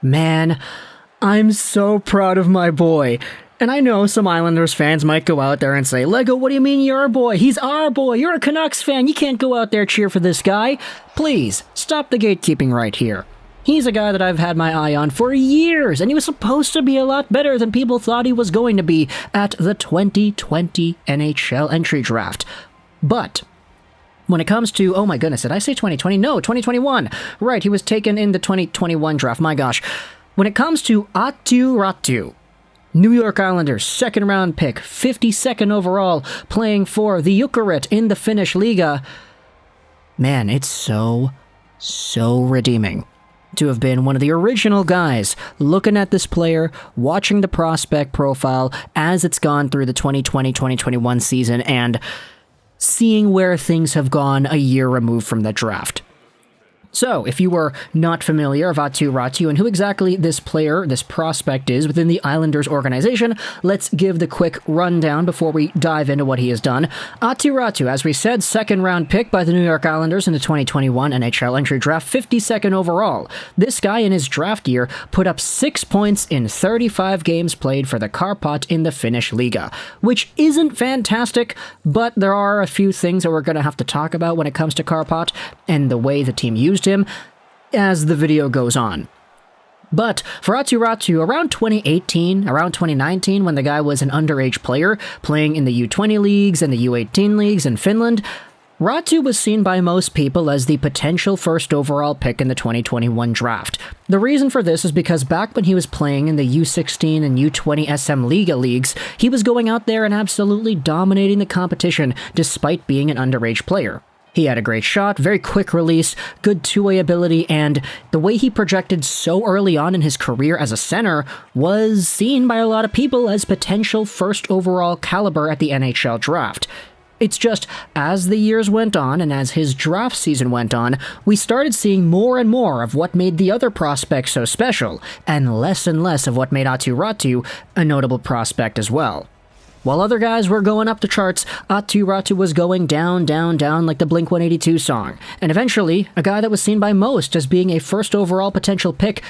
Man, I'm so proud of my boy. And I know some Islanders fans might go out there and say, Lego, what do you mean you're our boy? He's our boy. You're a Canucks fan. You can't go out there cheer for this guy. Please, stop the gatekeeping right here. He's a guy that I've had my eye on for years, and he was supposed to be a lot better than people thought he was going to be at the 2020 NHL Entry Draft. But when it comes to, oh my goodness, did I say 2020? No, 2021. Right, he was taken in the 2021 draft. My gosh. When it comes to Aatu Raty, New York Islanders, second round pick, 52nd overall, playing for the Jukurit in the Finnish Liiga. Man, it's so redeeming to have been one of the original guys looking at this player, watching the prospect profile as it's gone through the 2020-2021 season, and seeing where things have gone a year removed from the draft. So, if you were not familiar with Aatu Raty and who exactly this player, this prospect is within the Islanders organization, let's give the quick rundown before we dive into what he has done. Aatu Raty, as we said, second round pick by the New York Islanders in the 2021 NHL Entry Draft, 52nd overall. This guy in his draft year put up 6 points in 35 games played for the Karpat in the Finnish Liiga, which isn't fantastic, but there are a few things that we're going to have to talk about when it comes to Karpat and the way the team used him as the video goes on. But for Aatu Raty, around 2018, around 2019, when the guy was an underage player playing in the U20 leagues and the U18 leagues in Finland, Raty was seen by most people as the potential first overall pick in the 2021 draft. The reason for this is because back when he was playing in the U16 and U20 SM Liiga leagues, he was going out there and absolutely dominating the competition despite being an underage player. He had a great shot, very quick release, good two-way ability, and the way he projected so early on in his career as a center was seen by a lot of people as potential first overall caliber at the NHL Draft. It's just, as the years went on and as his draft season went on, we started seeing more and more of what made the other prospects so special, and less of what made Aatu Raty a notable prospect as well. While other guys were going up the charts, Aatu Raty was going down like the Blink-182 song. And eventually, a guy that was seen by most as being a first overall potential pick,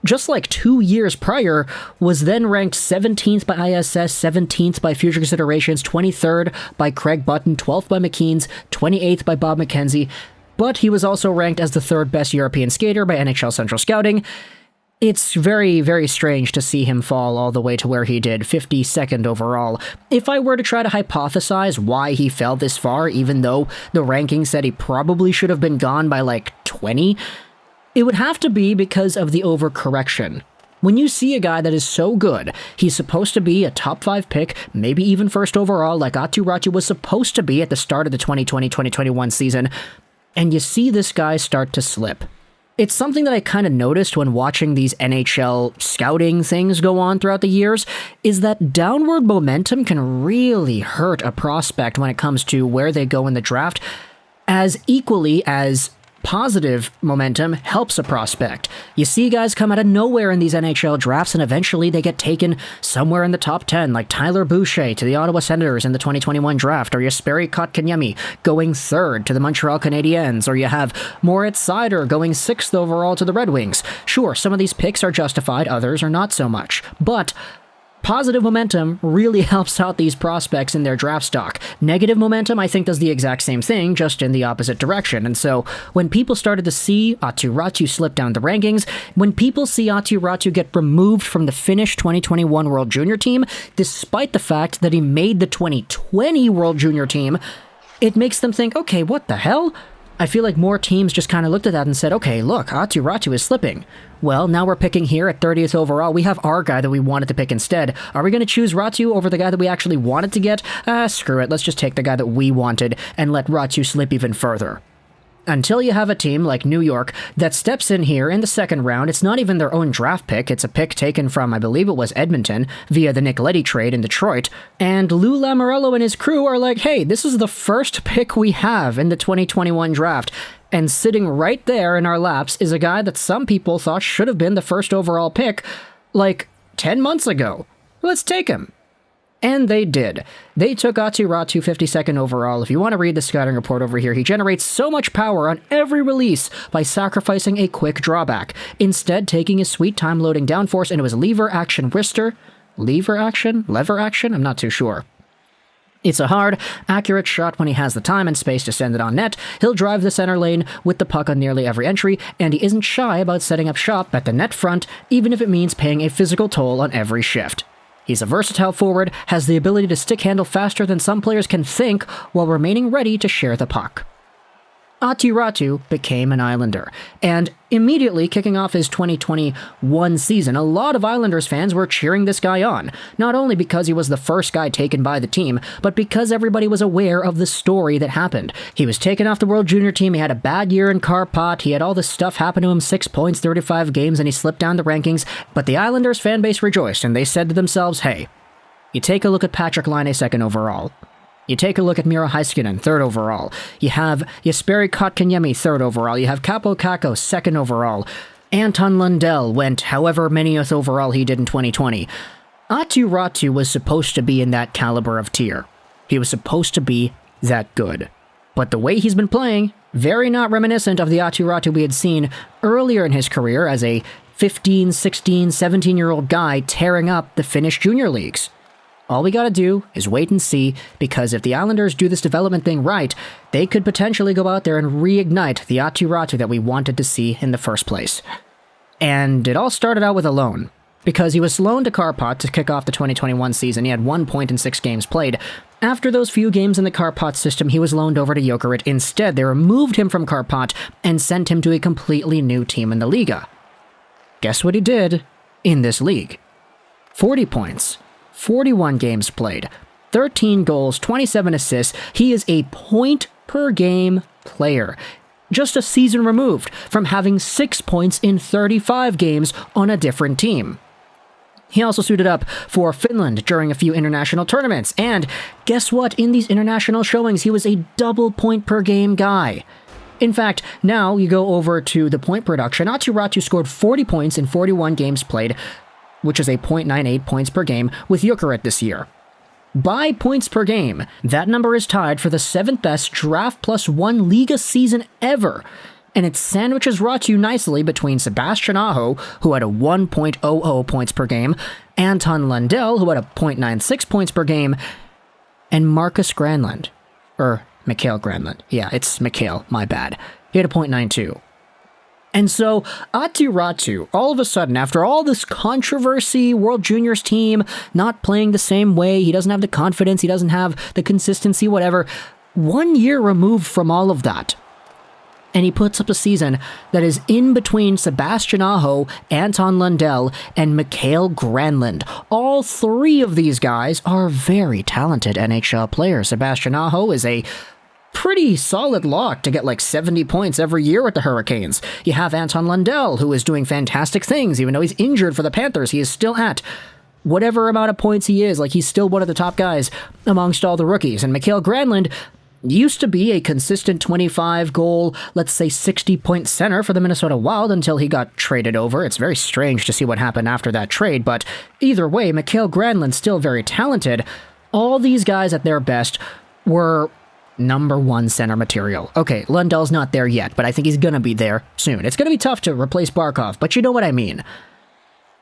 just like 2 years prior, was then ranked 17th by ISS, 17th by Future Considerations, 23rd by Craig Button, 12th by McKeen's, 28th by Bob McKenzie, but he was also ranked as the third best European skater by NHL Central Scouting. It's very strange to see him fall all the way to where he did, 52nd overall. If I were to try to hypothesize why he fell this far, even though the rankings said he probably should have been gone by like 20, it would have to be because of the overcorrection. When you see a guy that is so good, he's supposed to be a top 5 pick, maybe even first overall, like Aatu Raty was supposed to be at the start of the 2020-2021 season, and you see this guy start to slip. It's something that I kind of noticed when watching these NHL scouting things go on throughout the years, is that downward momentum can really hurt a prospect when it comes to where they go in the draft, as equally as positive momentum helps a prospect. You see guys come out of nowhere in these NHL drafts and eventually they get taken somewhere in the top 10, like Tyler Boucher to the Ottawa Senators in the 2021 draft, or Jesperi Kotkaniemi going 3rd to the Montreal Canadiens, or you have Moritz Seider going 6th overall to the Red Wings. Sure, some of these picks are justified, others are not so much, but positive momentum really helps out these prospects in their draft stock. Negative momentum, I think, does the exact same thing, just in the opposite direction. And so, when people started to see Aatu Raty slip down the rankings, when people see Aatu Raty get removed from the Finnish 2021 World Junior team, despite the fact that he made the 2020 World Junior team, it makes them think, okay, what the hell? I feel like more teams just kind of looked at that and said, okay, look, Aatu Raty is slipping. Well, now we're picking here at 30th overall. We have our guy that we wanted to pick instead. Are we going to choose Raty over the guy that we actually wanted to get? Screw it. Let's just take the guy that we wanted and let Raty slip even further. Until you have a team like New York that steps in here in the second round, it's not even their own draft pick, it's a pick taken from, I believe it was Edmonton, via the Nick Leddy trade in Detroit, and Lou Lamoriello and his crew are like, hey, this is the first pick we have in the 2021 draft, and sitting right there in our laps is a guy that some people thought should have been the first overall pick, like 10 months ago. Let's take him. And they did. They took Aatu Raty 52nd overall. If you want to read the scouting report over here, he generates so much power on every release by sacrificing a quick drawback, instead taking his sweet time loading downforce into his lever action wrister. Lever action? I'm not too sure. It's a hard, accurate shot when he has the time and space to send it on net. He'll drive the center lane with the puck on nearly every entry, and he isn't shy about setting up shop at the net front, even if it means paying a physical toll on every shift. He's a versatile forward, has the ability to stick handle faster than some players can think while remaining ready to share the puck. Aatu Raty became an Islander, and immediately kicking off his 2021 season, a lot of Islanders fans were cheering this guy on, not only because he was the first guy taken by the team, but because everybody was aware of the story that happened. He was taken off the World Junior team, he had a bad year in Kärpät, he had all this stuff happen to him, 6 points, 35 games, and he slipped down the rankings, but the Islanders fan base rejoiced, and they said to themselves, hey, you take a look at Patrik Laine 2nd overall. You take a look at Miro Heiskanen, 3rd overall. You have Jesperi Kotkaniemi, 3rd overall. You have Kaapo Kakko, 2nd overall. Anton Lundell went however manyth overall he did in 2020. Aatu Raty was supposed to be in that caliber of tier. He was supposed to be that good. But the way he's been playing, very not reminiscent of the Aatu Raty we had seen earlier in his career as a 15, 16, 17-year-old guy tearing up the Finnish junior leagues. All we gotta do is wait and see, because if the Islanders do this development thing right, they could potentially go out there and reignite the Aatu Raty that we wanted to see in the first place. And it all started out with a loan, because he was loaned to Kärpät to kick off the 2021 season. He had 1 point in 6 games played. After those few games in the Kärpät system, he was loaned over to Jokerit. Instead, they removed him from Kärpät and sent him to a completely new team in the Liiga. Guess what he did in this league? 40 points. 41 games played, 13 goals, 27 assists. He is a point-per-game player, just a season removed from having 6 points in 35 games on a different team. He also suited up for Finland during a few international tournaments, and guess what? In these international showings, he was a double point-per-game guy. In fact, now you go over to the point production. Aatu Raty scored 40 points in 41 games played, which is a .98 points per game with Jokerit this year. By points per game, that number is tied for the 7th best Draft +1 Liiga season ever, and it sandwiches Raty nicely between Sebastian Aho, who had a 1.00 points per game, Anton Lundell, who had a .96 points per game, and Marcus Granlund. Mikael Granlund. Yeah, it's Mikael, my bad. He had a .92. And so, Aatu Raty, all of a sudden, after all this controversy, World Juniors team not playing the same way, he doesn't have the confidence, he doesn't have the consistency, whatever, 1 year removed from all of that. And he puts up a season that is in between Sebastian Aho, Anton Lundell, and Mikael Granlund. All 3 of these guys are very talented NHL players. Sebastian Aho is a pretty solid lock to get like 70 points every year with the Hurricanes. You have Anton Lundell, who is doing fantastic things. Even though he's injured for the Panthers, he is still at whatever amount of points he is. Like, he's still one of the top guys amongst all the rookies. And Mikael Granlund used to be a consistent 25-goal, let's say 60-point center for the Minnesota Wild until he got traded over. It's very strange to see what happened after that trade, but either way, Mikael Granlund's still very talented. All these guys at their best were number 1 center material. Okay, Lundell's not there yet, but I think he's gonna be there soon. It's gonna be tough to replace Barkov, but you know what I mean.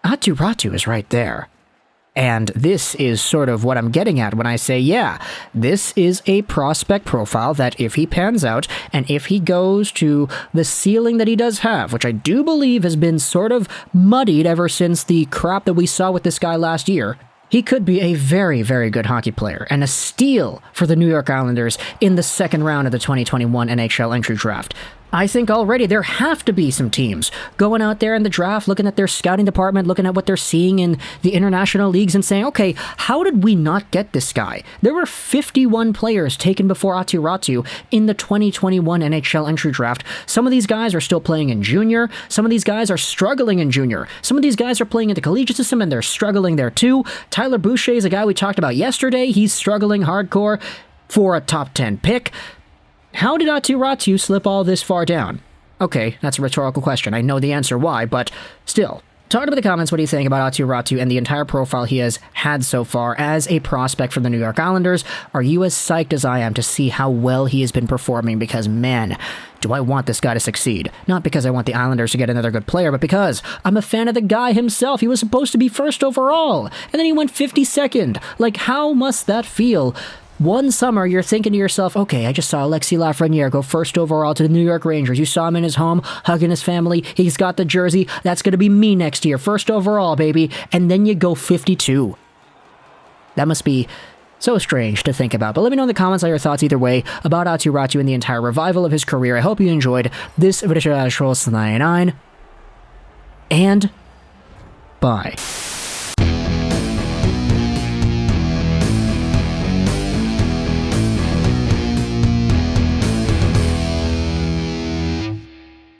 Aatu Raty is right there. And this is sort of what I'm getting at when I say, yeah, this is a prospect profile that if he pans out, and if he goes to the ceiling that he does have, which I do believe has been sort of muddied ever since the crap that we saw with this guy last year, he could be a very, very good hockey player and a steal for the New York Islanders in the 2nd round of the 2021 NHL Entry Draft. I think already there have to be some teams going out there in the draft, looking at their scouting department, looking at what they're seeing in the international leagues and saying, okay, how did we not get this guy? There were 51 players taken before Aatu Raty in the 2021 NHL Entry Draft. Some of these guys are still playing in junior. Some of these guys are struggling in junior. Some of these guys are playing in the collegiate system and they're struggling there too. Tyler Boucher is a guy we talked about yesterday. He's struggling hardcore for a top 10 pick. How did Aatu Raty slip all this far down? Okay, that's a rhetorical question. I know the answer why, but still, Talk about the comments. What do you think about Aatu Raty and the entire profile he has had so far as a prospect for the New York Islanders? Are you as psyched as I am to see how well he has been performing? Because, man, do I want this guy to succeed. Not because I want the Islanders to get another good player, but because I'm a fan of the guy himself. He was supposed to be first overall, and then he went 52nd. Like, how must that feel? One summer, you're thinking to yourself, okay, I just saw Alexis Lafreniere go first overall to the New York Rangers. You saw him in his home, hugging his family. He's got the jersey. That's going to be me next year. First overall, baby. And then you go 52. That must be so strange to think about. But let me know in the comments all your thoughts either way about Aatu Raty and the entire revival of his career. I hope you enjoyed this video. 99. And bye.